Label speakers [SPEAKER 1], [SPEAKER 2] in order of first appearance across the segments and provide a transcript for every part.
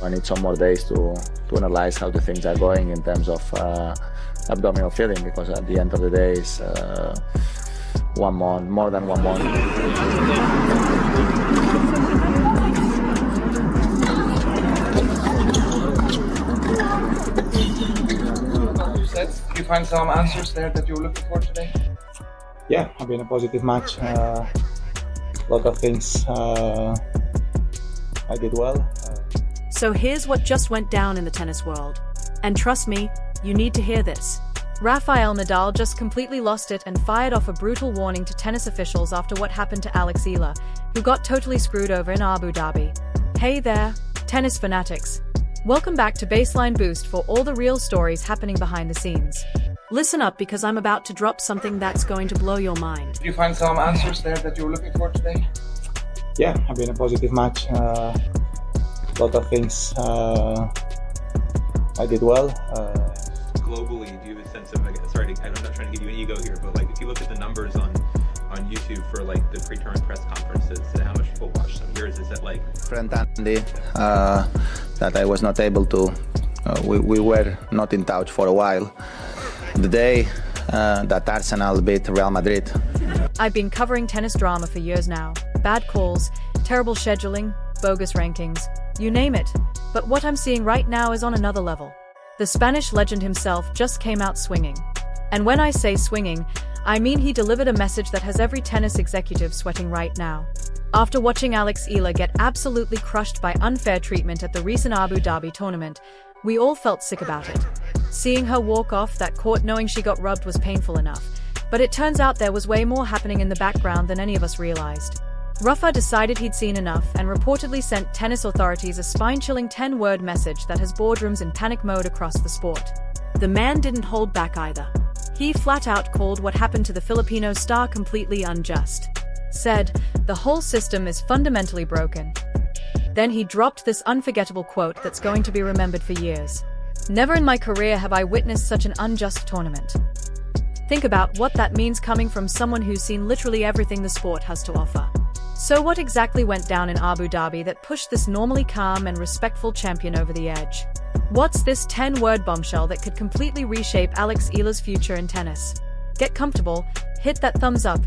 [SPEAKER 1] I need some more days to analyze how the things are going in terms of abdominal feeling, because at the end of the day it's 1 month, more than 1 month.
[SPEAKER 2] Did you find some answers there that you were looking for today?
[SPEAKER 3] Yeah, it's been a positive match. A lot of things I did well.
[SPEAKER 4] So here's what just went down in the tennis world. And trust me, you need to hear this. Rafael Nadal just completely lost it and fired off a brutal warning to tennis officials after what happened to Alex Eala, who got totally screwed over in Abu Dhabi. Hey there, tennis fanatics. Welcome back to Baseline Boost for all the real stories happening behind the scenes. Listen up, because I'm about to drop something that's going to blow your mind.
[SPEAKER 2] Did you find some answers there that you were looking for today?
[SPEAKER 3] Yeah, it's been a positive match. A lot of things I did well.
[SPEAKER 5] Globally, do you have a sense of, sorry, I'm not trying to give you an ego here, but like if you look at the numbers on YouTube for like the pre-tournament press conferences, how much people watch them? Yours is at like...
[SPEAKER 1] Friend Andy, that I was not able to, we were not in touch for a while. The day that Arsenal beat Real Madrid.
[SPEAKER 4] I've been covering tennis drama for years now. Bad calls, terrible scheduling, bogus rankings, you name it. But what I'm seeing right now is on another level. The Spanish legend himself just came out swinging. And when I say swinging, I mean he delivered a message that has every tennis executive sweating right now. After watching Alex Eala get absolutely crushed by unfair treatment at the recent Abu Dhabi tournament, we all felt sick about it. Seeing her walk off that court knowing she got rubbed was painful enough, but it turns out there was way more happening in the background than any of us realized. Rafa decided he'd seen enough and reportedly sent tennis authorities a spine-chilling 10-word message that has boardrooms in panic mode across the sport. The man didn't hold back either. He flat out called what happened to the Filipino star completely unjust. Said, "The whole system is fundamentally broken." Then he dropped this unforgettable quote that's going to be remembered for years. "Never in my career have I witnessed such an unjust tournament." Think about what that means coming from someone who's seen literally everything the sport has to offer. So what exactly went down in Abu Dhabi that pushed this normally calm and respectful champion over the edge? What's this 10-word bombshell that could completely reshape Alex Eala's future in tennis? Get comfortable, hit that thumbs up,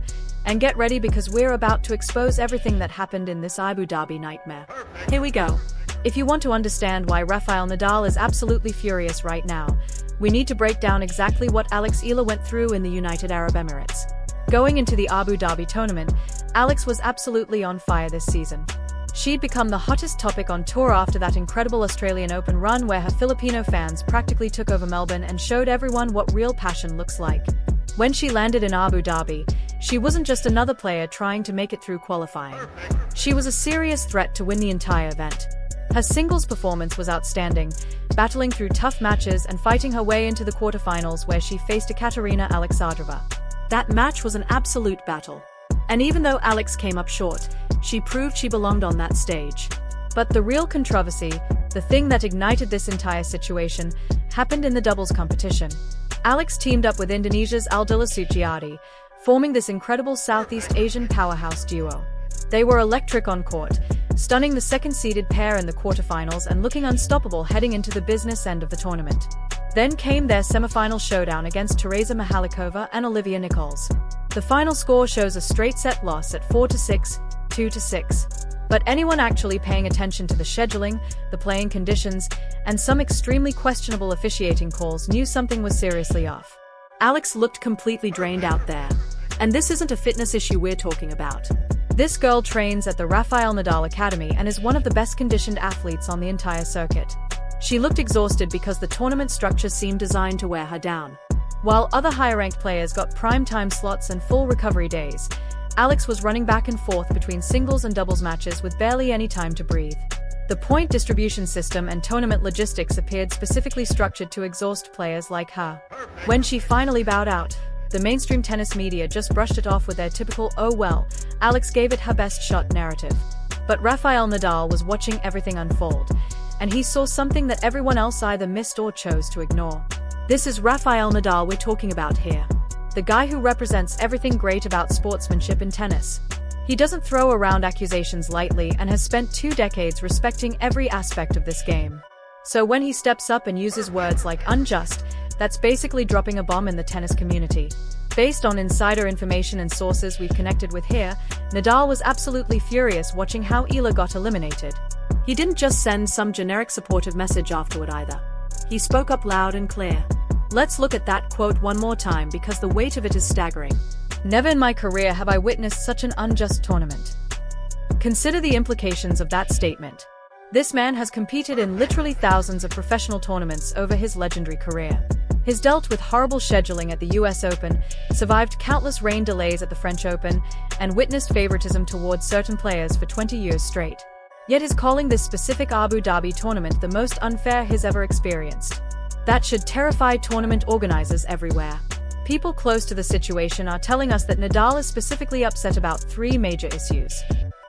[SPEAKER 4] and get ready, because we're about to expose everything that happened in this Abu Dhabi nightmare. Here we go. If you want to understand why Rafael Nadal is absolutely furious right now, we need to break down exactly what Alex Eala went through in the United Arab Emirates. Going into the Abu Dhabi tournament, Alex was absolutely on fire this season. She'd become the hottest topic on tour after that incredible Australian Open run where her Filipino fans practically took over Melbourne and showed everyone what real passion looks like. When she landed in Abu Dhabi, she wasn't just another player trying to make it through qualifying. She was a serious threat to win the entire event. Her singles performance was outstanding, battling through tough matches and fighting her way into the quarterfinals where she faced Ekaterina Alexandrova. That match was an absolute battle. And even though Alex came up short, she proved she belonged on that stage. But the real controversy, the thing that ignited this entire situation, happened in the doubles competition. Alex teamed up with Indonesia's Aldila Suciati, forming this incredible Southeast Asian powerhouse duo. They were electric on court, stunning the second-seeded pair in the quarterfinals and looking unstoppable heading into the business end of the tournament. Then came their semifinal showdown against Teresa Mihalikova and Olivia Nichols. The final score shows a straight-set loss at 4-6, 2-6. But anyone actually paying attention to the scheduling, the playing conditions, and some extremely questionable officiating calls knew something was seriously off. Alex looked completely drained out there. And this isn't a fitness issue we're talking about. This girl trains at the Rafael Nadal Academy and is one of the best conditioned athletes on the entire circuit. She looked exhausted because the tournament structure seemed designed to wear her down. While other higher-ranked players got prime-time slots and full recovery days, Alex was running back and forth between singles and doubles matches with barely any time to breathe. The point distribution system and tournament logistics appeared specifically structured to exhaust players like her. When she finally bowed out, the mainstream tennis media just brushed it off with their typical "oh well, Alex gave it her best shot" narrative. But Rafael Nadal was watching everything unfold, and he saw something that everyone else either missed or chose to ignore. This is Rafael Nadal we're talking about here. The guy who represents everything great about sportsmanship in tennis. He doesn't throw around accusations lightly and has spent 2 decades respecting every aspect of this game. So when he steps up and uses words like unjust, that's basically dropping a bomb in the tennis community. Based on insider information and sources we've connected with here, Nadal was absolutely furious watching how Eala got eliminated. He didn't just send some generic supportive message afterward either. He spoke up loud and clear. Let's look at that quote one more time because the weight of it is staggering. Never in my career have I witnessed such an unjust tournament. Consider the implications of that statement. This man has competed in literally thousands of professional tournaments over his legendary career. He's dealt with horrible scheduling at the US Open, survived countless rain delays at the French Open, and witnessed favoritism towards certain players for 20 years straight. Yet he's calling this specific Abu Dhabi tournament the most unfair he's ever experienced. That should terrify tournament organizers everywhere. People close to the situation are telling us that Nadal is specifically upset about 3 major issues.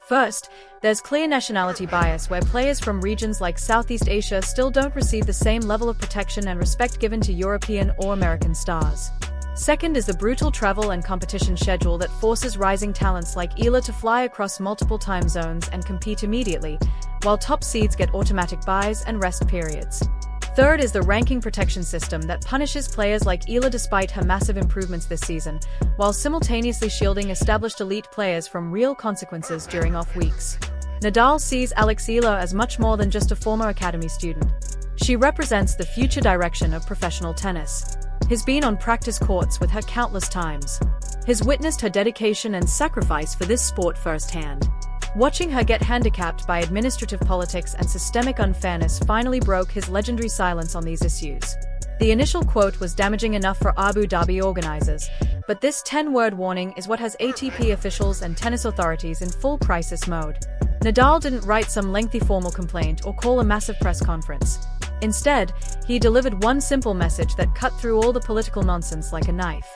[SPEAKER 4] First, there's clear nationality bias where players from regions like Southeast Asia still don't receive the same level of protection and respect given to European or American stars. Second is the brutal travel and competition schedule that forces rising talents like Eala to fly across multiple time zones and compete immediately, while top seeds get automatic buys and rest periods. Third is the ranking protection system that punishes players like Eala despite her massive improvements this season, while simultaneously shielding established elite players from real consequences during off weeks. Nadal sees Alex Eala as much more than just a former academy student. She represents the future direction of professional tennis. He's been on practice courts with her countless times. He's witnessed her dedication and sacrifice for this sport firsthand. Watching her get handicapped by administrative politics and systemic unfairness finally broke his legendary silence on these issues. The initial quote was damaging enough for Abu Dhabi organizers, but this 10-word warning is what has ATP officials and tennis authorities in full crisis mode. Nadal didn't write some lengthy formal complaint or call a massive press conference. Instead, he delivered one simple message that cut through all the political nonsense like a knife.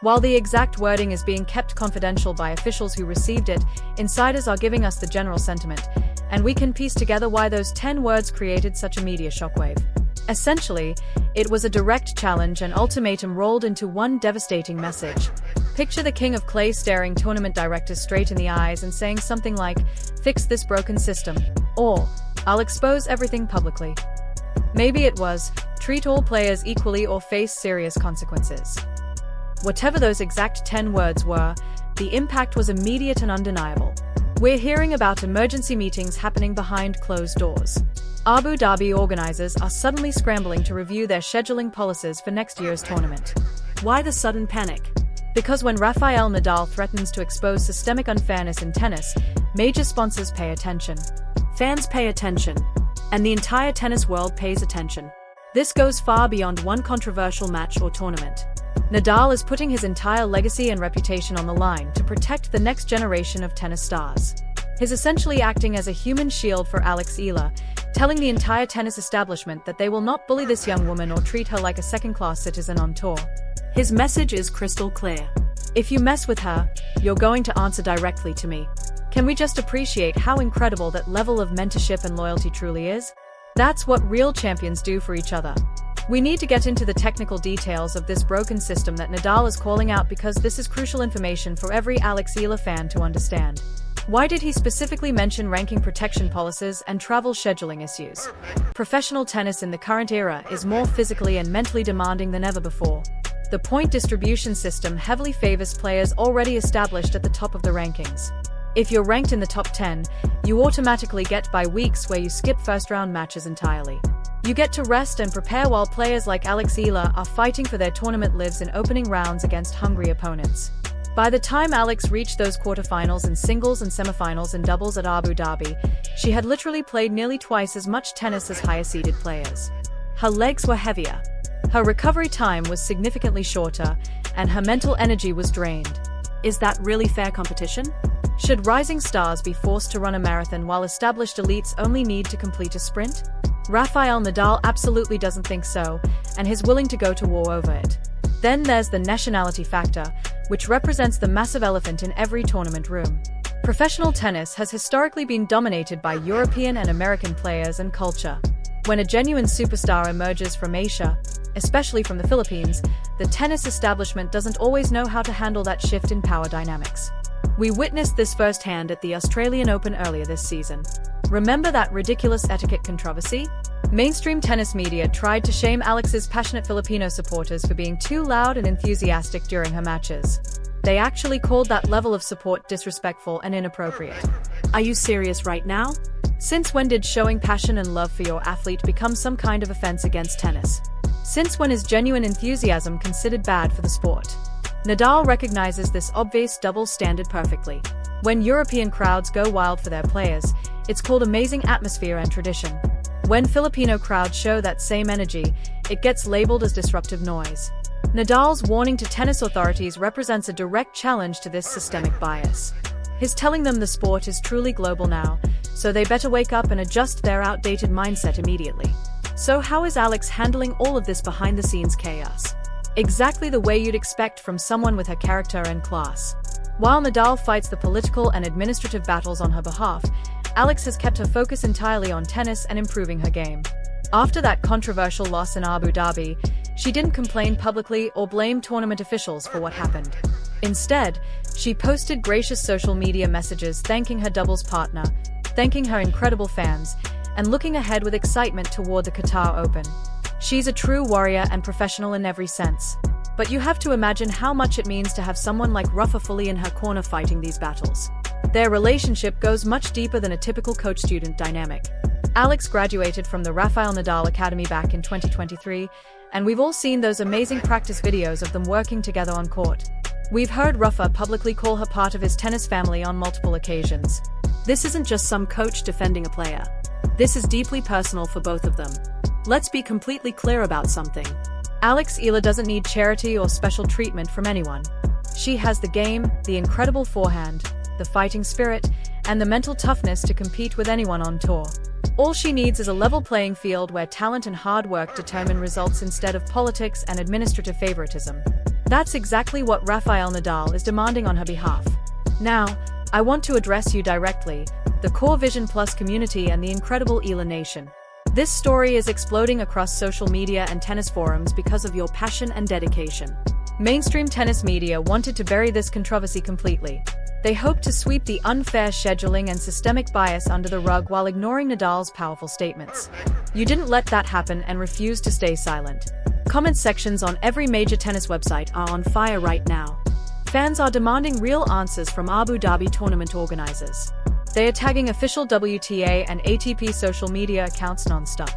[SPEAKER 4] While the exact wording is being kept confidential by officials who received it, insiders are giving us the general sentiment, and we can piece together why those 10 words created such a media shockwave. Essentially, it was a direct challenge and ultimatum rolled into one devastating message. Picture the king of clay staring tournament directors straight in the eyes and saying something like, "Fix this broken system," or, "I'll expose everything publicly." Maybe it was, "Treat all players equally or face serious consequences." Whatever those exact 10 words were, the impact was immediate and undeniable. We're hearing about emergency meetings happening behind closed doors. Abu Dhabi organizers are suddenly scrambling to review their scheduling policies for next year's tournament. Why the sudden panic? Because when Rafael Nadal threatens to expose systemic unfairness in tennis, major sponsors pay attention. Fans pay attention. And the entire tennis world pays attention. This goes far beyond one controversial match or tournament. Nadal is putting his entire legacy and reputation on the line to protect the next generation of tennis stars. He's essentially acting as a human shield for Alex Eala, telling the entire tennis establishment that they will not bully this young woman or treat her like a second-class citizen on tour. His message is crystal clear. If you mess with her, you're going to answer directly to me. Can we just appreciate how incredible that level of mentorship and loyalty truly is? That's what real champions do for each other. We need to get into the technical details of this broken system that Nadal is calling out because this is crucial information for every Alex Eala fan to understand. Why did he specifically mention ranking protection policies and travel scheduling issues? Professional tennis in the current era is more physically and mentally demanding than ever before. The point distribution system heavily favors players already established at the top of the rankings. If you're ranked in the top 10, you automatically get bye weeks where you skip first-round matches entirely. You get to rest and prepare while players like Alex Eala are fighting for their tournament lives in opening rounds against hungry opponents. By the time Alex reached those quarterfinals in singles and semifinals and doubles at Abu Dhabi, she had literally played nearly twice as much tennis as higher-seeded players. Her legs were heavier. Her recovery time was significantly shorter, and her mental energy was drained. Is that really fair competition? Should rising stars be forced to run a marathon while established elites only need to complete a sprint? Rafael Nadal absolutely doesn't think so, and he's willing to go to war over it. Then there's the nationality factor, which represents the massive elephant in every tournament room. Professional tennis has historically been dominated by European and American players and culture. When a genuine superstar emerges from Asia, especially from the Philippines, the tennis establishment doesn't always know how to handle that shift in power dynamics. We witnessed this firsthand at the Australian Open earlier this season. Remember that ridiculous etiquette controversy? Mainstream tennis media tried to shame Alex's passionate Filipino supporters for being too loud and enthusiastic during her matches. They actually called that level of support disrespectful and inappropriate. Are you serious right now? Since when did showing passion and love for your athlete become some kind of offense against tennis? Since when is genuine enthusiasm considered bad for the sport? Nadal recognizes this obvious double standard perfectly. When European crowds go wild for their players, it's called amazing atmosphere and tradition. When Filipino crowds show that same energy, it gets labeled as disruptive noise. Nadal's warning to tennis authorities represents a direct challenge to this systemic bias. He's telling them the sport is truly global now, so they better wake up and adjust their outdated mindset immediately. So how is Alex handling all of this behind-the-scenes chaos? Exactly the way you'd expect from someone with her character and class. While Nadal fights the political and administrative battles on her behalf, Alex has kept her focus entirely on tennis and improving her game. After that controversial loss in Abu Dhabi, she didn't complain publicly or blame tournament officials for what happened. Instead, she posted gracious social media messages thanking her doubles partner, thanking her incredible fans, and looking ahead with excitement toward the Qatar Open. She's a true warrior and professional in every sense. But you have to imagine how much it means to have someone like Rafa fully in her corner fighting these battles. Their relationship goes much deeper than a typical coach-student dynamic. Alex graduated from the Rafael Nadal Academy back in 2023, and we've all seen those amazing practice videos of them working together on court. We've heard Rafa publicly call her part of his tennis family on multiple occasions. This isn't just some coach defending a player. This is deeply personal for both of them. Let's be completely clear about something. Alex Eala doesn't need charity or special treatment from anyone. She has the game, the incredible forehand, the fighting spirit, and the mental toughness to compete with anyone on tour. All she needs is a level playing field where talent and hard work determine results instead of politics and administrative favoritism. That's exactly what Rafael Nadal is demanding on her behalf. Now, I want to address you directly, the Core Vision Plus community and the incredible Eala Nation. This story is exploding across social media and tennis forums because of your passion and dedication. Mainstream tennis media wanted to bury this controversy completely. They hoped to sweep the unfair scheduling and systemic bias under the rug while ignoring Nadal's powerful statements. You didn't let that happen and refused to stay silent. Comment sections on every major tennis website are on fire right now. Fans are demanding real answers from Abu Dhabi tournament organizers. They are tagging official WTA and ATP social media accounts non-stop.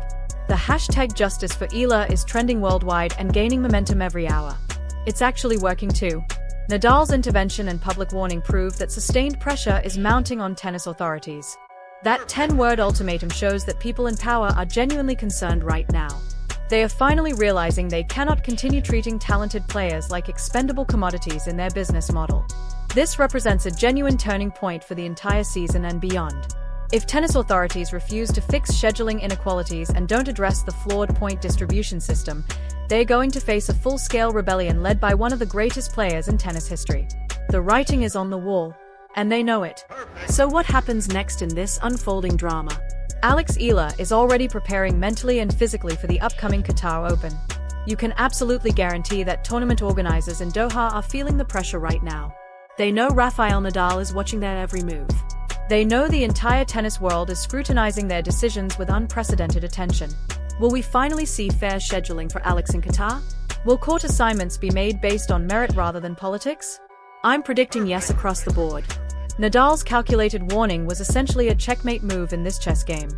[SPEAKER 4] The hashtag Justice for Eala is trending worldwide and gaining momentum every hour. It's actually working too. Nadal's intervention and public warning prove that sustained pressure is mounting on tennis authorities. That 10-word ultimatum shows that people in power are genuinely concerned right now. They are finally realizing they cannot continue treating talented players like expendable commodities in their business model. This represents a genuine turning point for the entire season and beyond. If tennis authorities refuse to fix scheduling inequalities and don't address the flawed point distribution system, they're going to face a full-scale rebellion led by one of the greatest players in tennis history. The writing is on the wall, and they know it. So what happens next in this unfolding drama? Alex Eala is already preparing mentally and physically for the upcoming Qatar Open. You can absolutely guarantee that tournament organizers in Doha are feeling the pressure right now. They know Rafael Nadal is watching their every move. They know the entire tennis world is scrutinizing their decisions with unprecedented attention. Will we finally see fair scheduling for Alex in Qatar? Will court assignments be made based on merit rather than politics? I'm predicting yes across the board. Nadal's calculated warning was essentially a checkmate move in this chess game.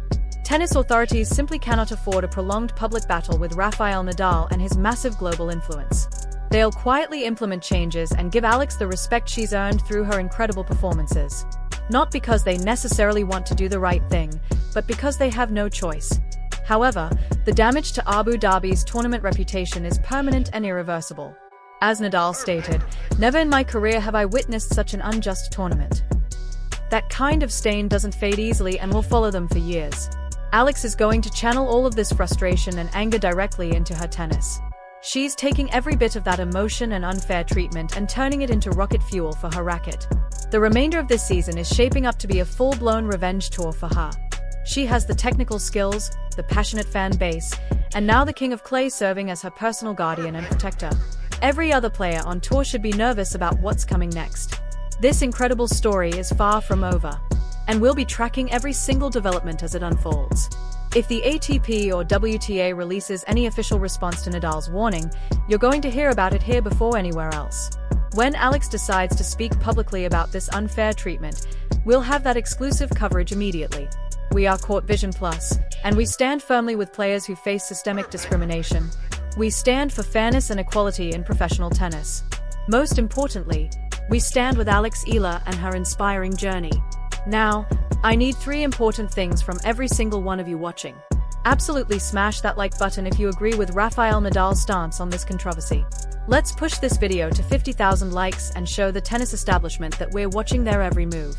[SPEAKER 4] Tennis authorities simply cannot afford a prolonged public battle with Rafael Nadal and his massive global influence. They'll quietly implement changes and give Alex the respect she's earned through her incredible performances. Not because they necessarily want to do the right thing, but because they have no choice. However, the damage to Abu Dhabi's tournament reputation is permanent and irreversible. As Nadal stated, "Never in my career have I witnessed such an unjust tournament." That kind of stain doesn't fade easily and will follow them for years. Alex is going to channel all of this frustration and anger directly into her tennis. She's taking every bit of that emotion and unfair treatment and turning it into rocket fuel for her racket. The remainder of this season is shaping up to be a full-blown revenge tour for her. She has the technical skills, the passionate fan base, and now the King of Clay serving as her personal guardian and protector. Every other player on tour should be nervous about what's coming next. This incredible story is far from over, and we'll be tracking every single development as it unfolds. If the ATP or WTA releases any official response to Nadal's warning, you're going to hear about it here before anywhere else. When Alex decides to speak publicly about this unfair treatment, we'll have that exclusive coverage immediately. We are Court Vision Plus, and we stand firmly with players who face systemic discrimination. We stand for fairness and equality in professional tennis. Most importantly, we stand with Alex Eala and her inspiring journey. Now, I need 3 important things from every single one of you watching. Absolutely smash that like button if you agree with Rafael Nadal's stance on this controversy. Let's push this video to 50,000 likes and show the tennis establishment that we're watching their every move.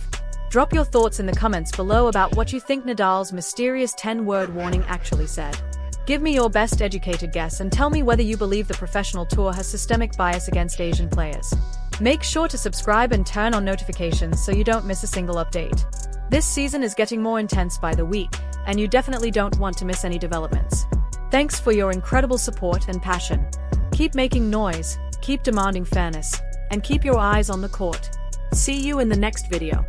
[SPEAKER 4] Drop your thoughts in the comments below about what you think Nadal's mysterious 10-word warning actually said. Give me your best educated guess and tell me whether you believe the professional tour has systemic bias against Asian players. Make sure to subscribe and turn on notifications so you don't miss a single update. This season is getting more intense by the week, and you definitely don't want to miss any developments. Thanks for your incredible support and passion. Keep making noise, keep demanding fairness, and keep your eyes on the court. See you in the next video.